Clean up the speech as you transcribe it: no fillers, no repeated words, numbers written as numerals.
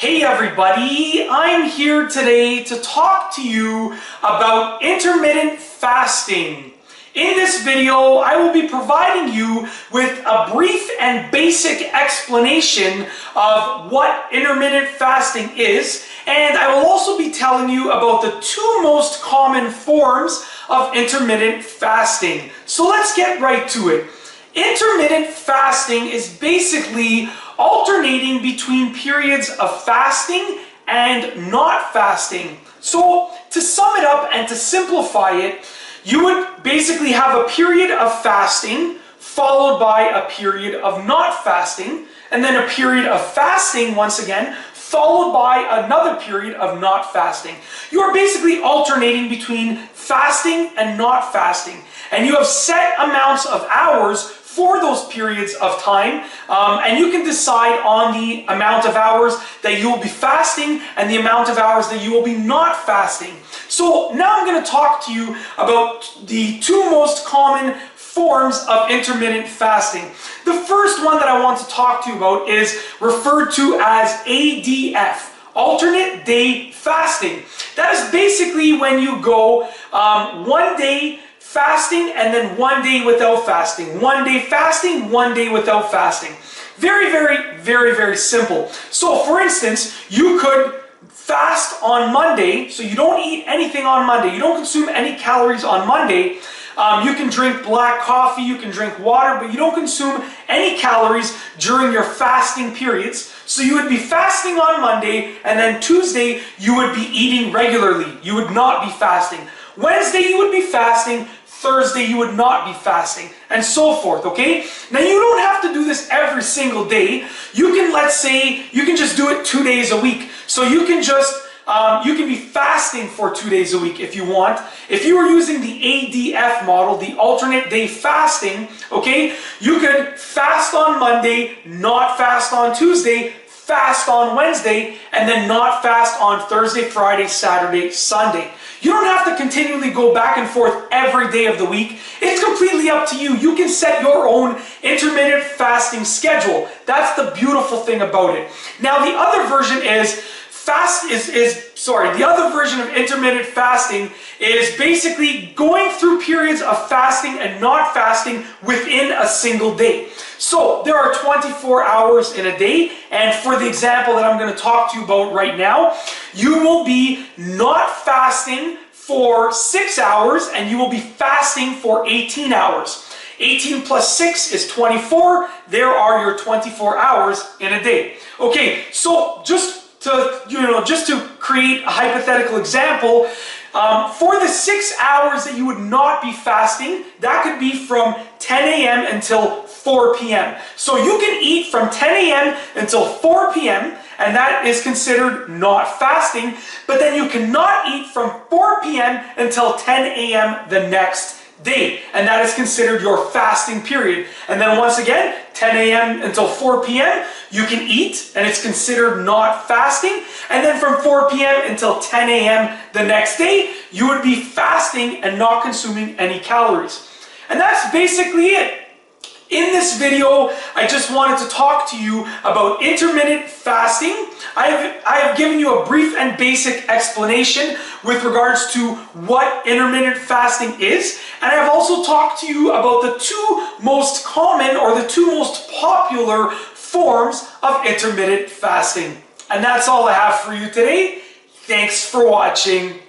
Hey everybody, I'm here today to talk to you about intermittent fasting. In this video, I will be providing you with a brief and basic explanation of what intermittent fasting is, and I will also be telling you about the two most common forms of intermittent fasting. So let's get right to it. Intermittent fasting is basically alternating between periods of fasting and not fasting. So to sum it up and to simplify it, you would basically have a period of fasting followed by a period of not fasting, and then a period of fasting once again followed by another period of not fasting. You are basically alternating between fasting and not fasting, and you have set amounts of hours for those periods of time, and you can decide on the amount of hours that you will be fasting and the amount of hours that you will be not fasting. So now I'm going to talk to you about the two most common forms of intermittent fasting. The first one that I want to talk to you about is referred to as ADF, alternate day fasting. That is basically when you go one day fasting and then one day without fasting. One day fasting, one day without fasting. Very simple. So for instance, you could fast on Monday, so you don't eat anything on Monday. You don't consume any calories on Monday. You can drink black coffee, you can drink water, but you don't consume any calories during your fasting periods. So you would be fasting on Monday, and then Tuesday you would be eating regularly. You would not be fasting. Wednesday you would be fasting, Thursday you would not be fasting, and so forth, okay? Now you don't have to do this every single day. You can, let's say, you can just do it 2 days a week. So you can just, you can be fasting for 2 days a week if you want. If you were using the ADF model, the alternate day fasting, okay, you could fast on Monday, not fast on Tuesday, fast on Wednesday, and then not fast on Thursday, Friday, Saturday, Sunday. You don't have to continually go back and forth every day of the week. It's completely up to you. You can set your own intermittent fasting schedule. That's the beautiful thing about it. Now the other version is the other version of intermittent fasting is basically going through periods of fasting and not fasting within a single day. So there are 24 hours in a day, and for the example that I'm going to talk to you about right now, you will be not fasting for 6 hours and you will be fasting for 18 hours. 18 plus 6 is 24. There are your 24 hours in a day. Okay, so just to create a hypothetical example, for the 6 hours that you would not be fasting, that could be from 10 a.m. until 4 p.m. So you can eat from 10 a.m. until 4 p.m. and that is considered not fasting, but then you cannot eat from 4 p.m. until 10 a.m. the next day, and that is considered your fasting period. And then once again, 10 a.m. until 4 p.m. you can eat, and it's considered not fasting. And then from 4 p.m. until 10 a.m. the next day, you would be fasting and not consuming any calories. And that's basically it. In this video, I just wanted to talk to you about intermittent fasting. I have given you a brief and basic explanation with regards to what intermittent fasting is, and I've also talked to you about the two most common or the two most popular forms of intermittent fasting. And that's all I have for you today. Thanks for watching.